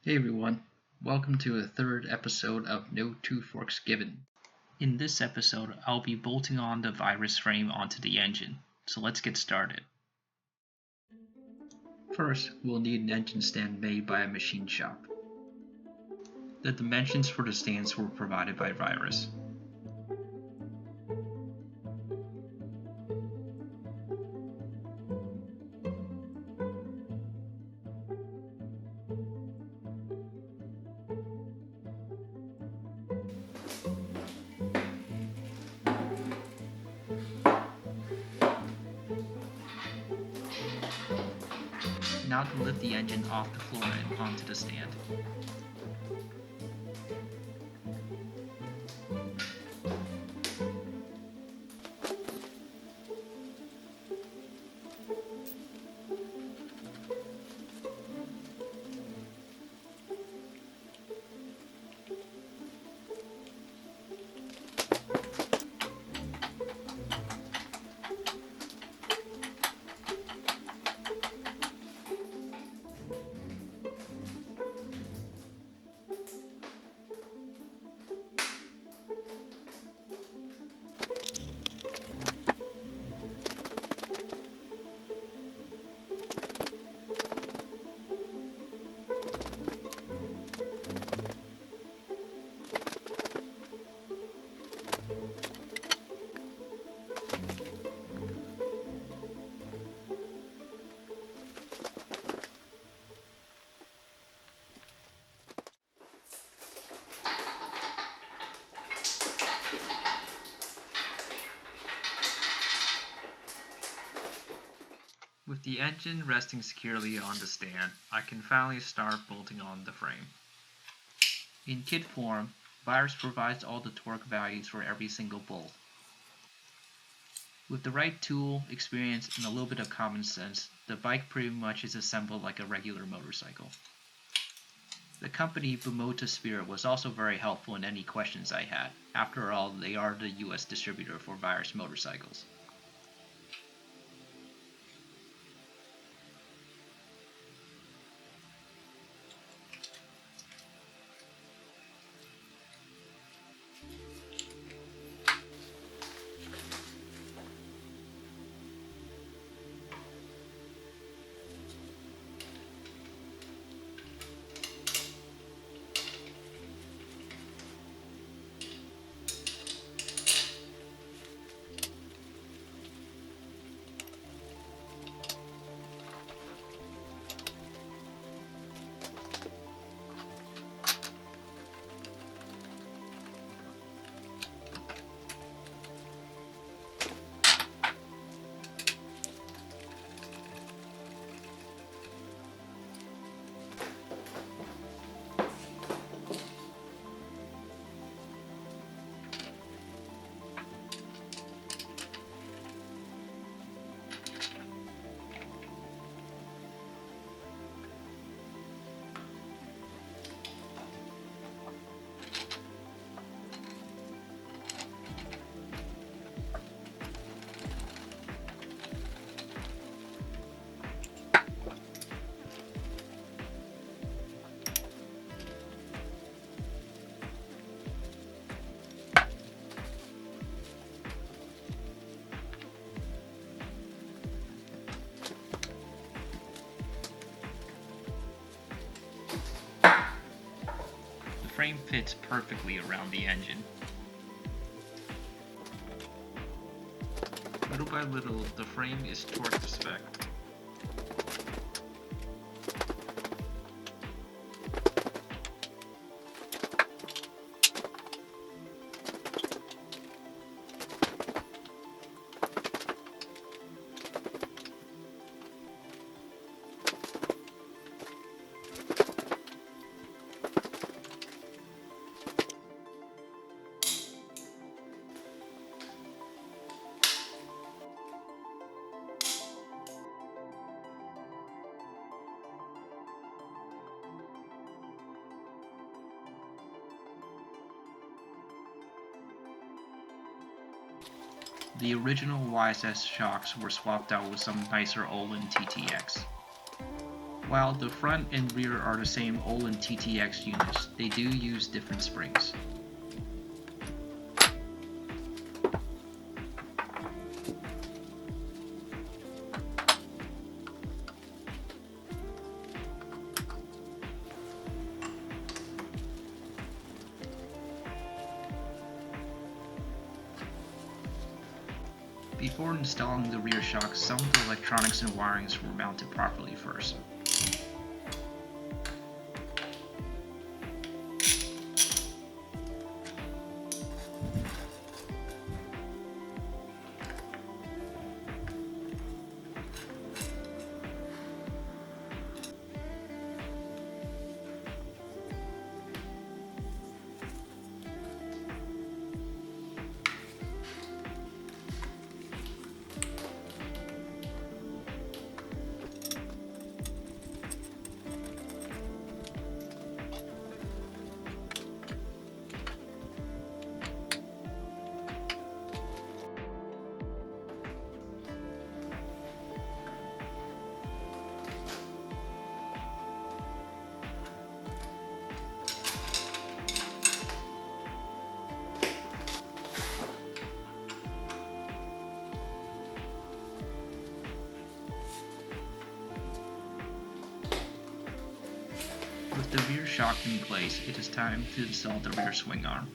Hey everyone, welcome to a third episode of No Two Forks Given. In this episode, I'll be bolting on the virus frame onto the engine, so let's get started. First, we'll need an engine stand made by a machine shop. The dimensions for the stands were provided by Virus. Now to lift the engine off the floor and onto the stand. With the engine resting securely on the stand, I can finally start bolting on the frame. In kit form, Virus provides all the torque values for every single bolt. With the right tool, experience, and a little bit of common sense, the bike pretty much is assembled like a regular motorcycle. The company Bumota Spirit was also very helpful in any questions I had. After all, they are the US distributor for Virus motorcycles. The frame fits perfectly around the engine. Little by little, the frame is torqued to spec. The original YSS shocks were swapped out with some nicer Olin TTX. While the front and rear are the same Olin TTX units, they do use different springs. Before installing the rear shock, some of the electronics and wirings were mounted properly first. With the rear shock in place, it is time to install the rear swing arm.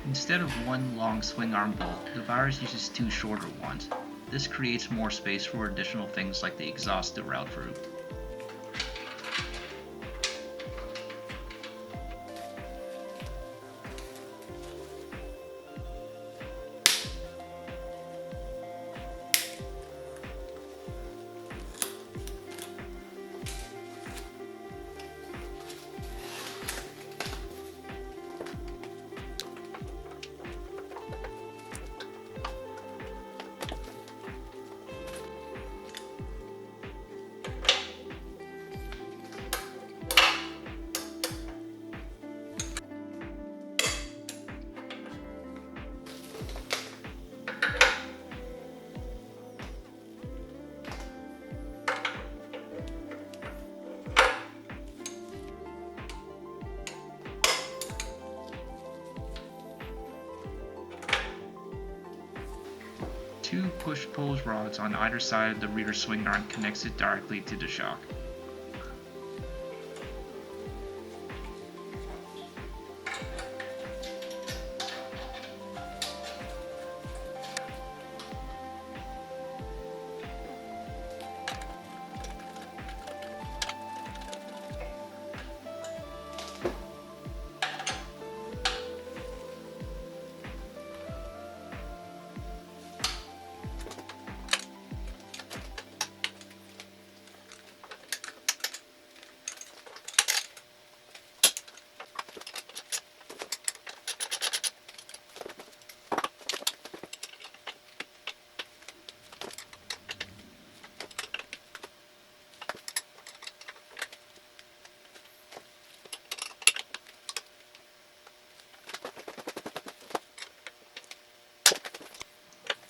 Instead of one long swing arm bolt, the Virus uses two shorter ones. This creates more space for additional things like the exhaust to route through. Two push-pull rods on either side of the rear swing arm connects it directly to the shock.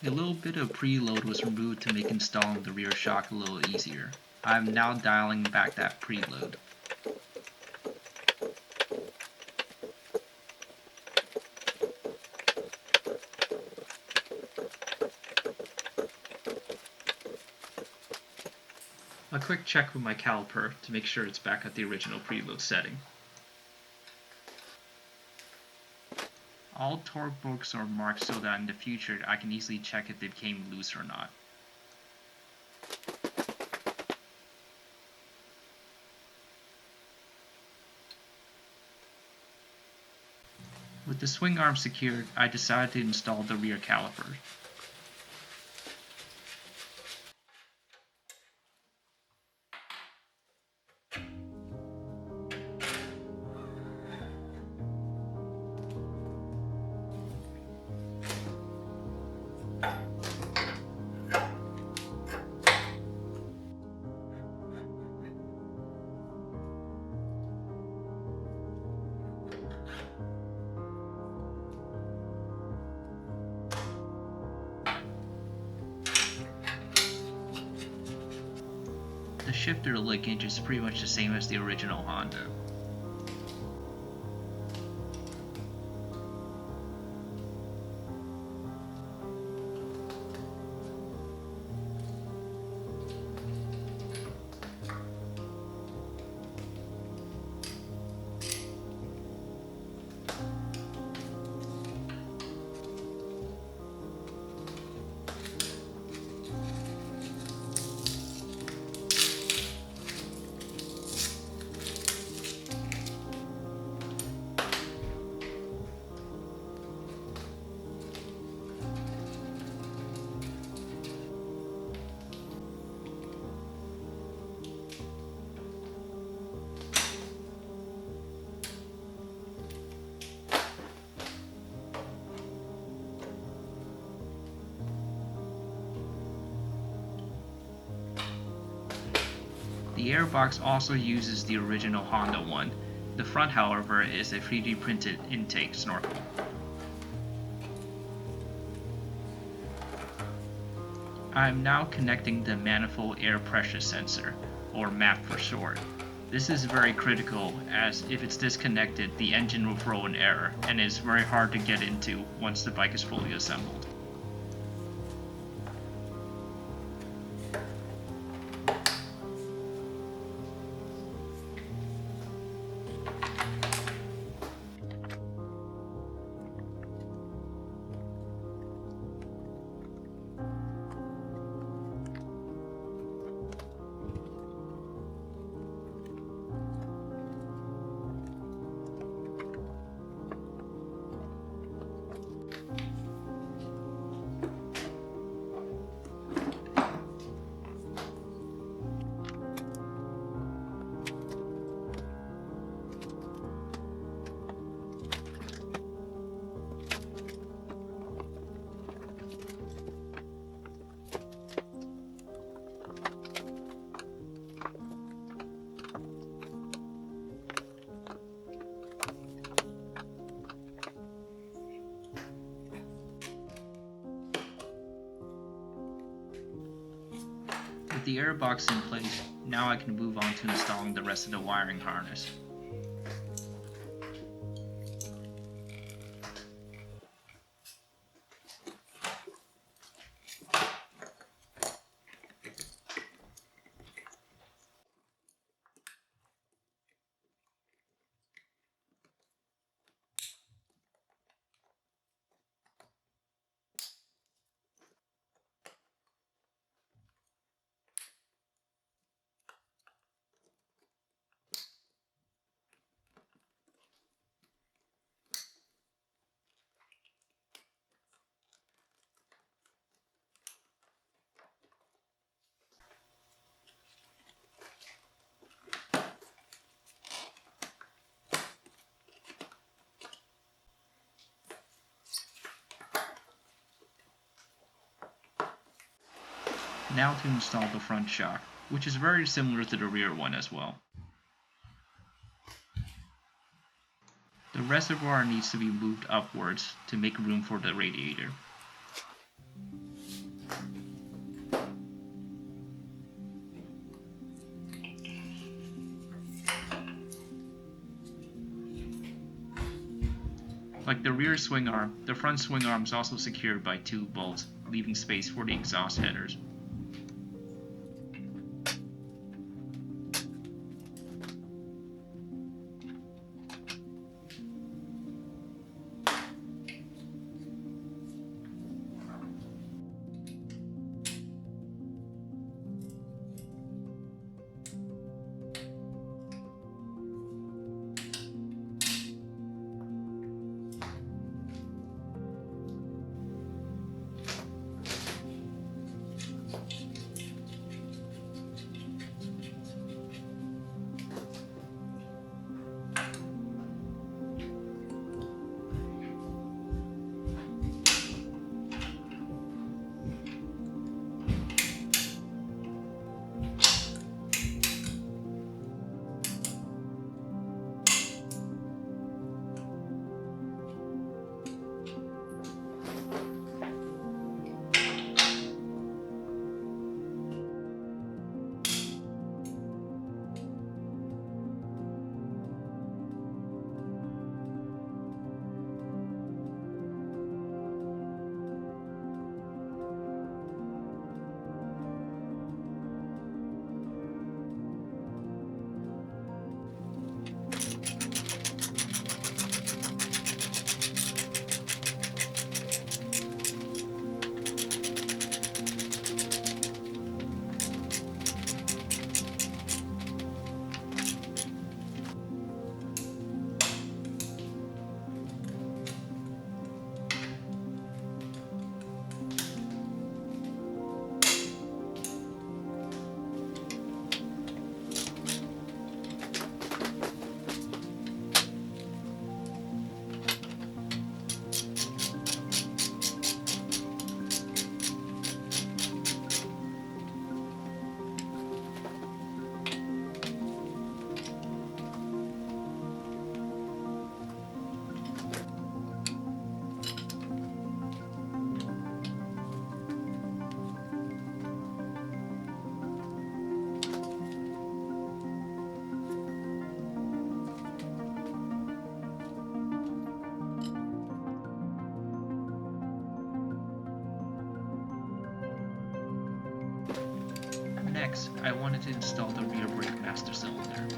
A little bit of preload was removed to make installing the rear shock a little easier. I am now dialing back that preload. A quick check with my caliper to make sure it's back at the original preload setting. All torque forks are marked so that in the future I can easily check if they became loose or not. With the swing arm secured, I decided to install the rear caliper. the shifter linkage is pretty much the same as the original Honda. The airbox also uses the original Honda one. The front, however, is a 3D printed intake snorkel. I am now connecting the manifold air pressure sensor, or MAP for short. This is very critical, as if it's disconnected, the engine will throw an error, and it is very hard to get into once the bike is fully assembled. With the airbox in place, now I can move on to installing the rest of the wiring harness. Now to install the front shock, which is very similar to the rear one as well. The reservoir needs to be moved upwards to make room for the radiator. Like the rear swing arm, the front swing arm is also secured by 2 bolts, leaving space for the exhaust headers. Next, I wanted to install the rear brake master cylinder.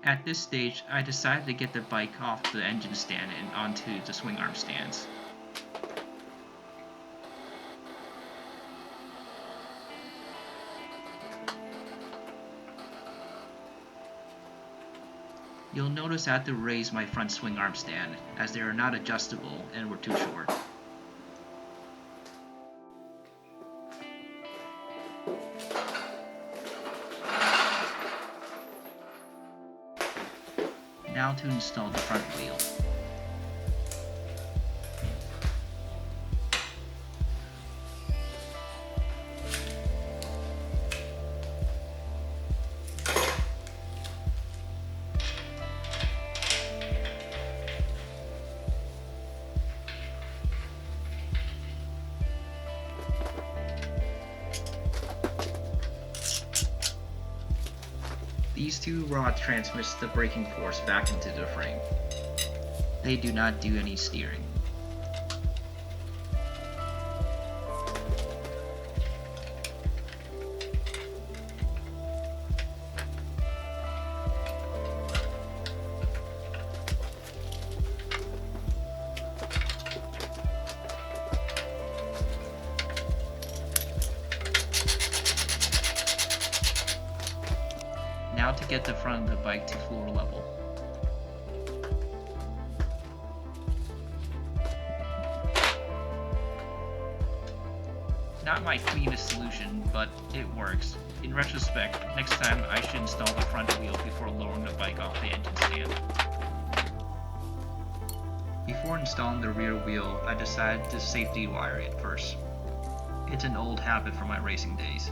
At this stage, I decided to get the bike off the engine stand and onto the swing arm stands. You'll notice I had to raise my front swing arm stand, as they are not adjustable and were too short. Now to install the front wheel. These two rods transmit the braking force back into the frame. They do not do any steering. Now to get the front of the bike to floor level. Not my cleanest solution, but it works. In retrospect, next time I should install the front wheel before lowering the bike off the engine stand. Before installing the rear wheel, I decided to safety wire it first. It's an old habit from my racing days.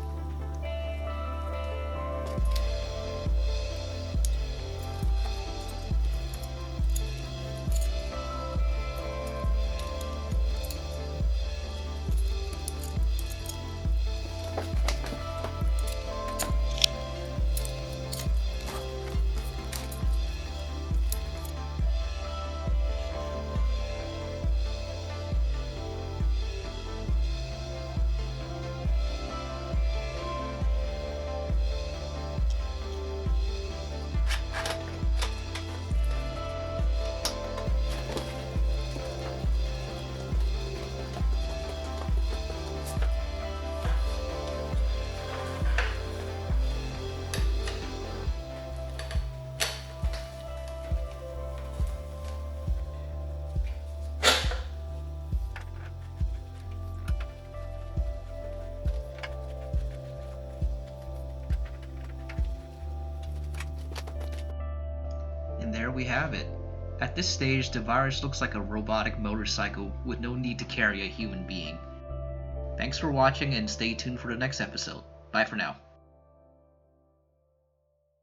And there we have it. At this stage, the Virus looks like a robotic motorcycle with no need to carry a human being. Thanks for watching and stay tuned for the next episode. Bye for now.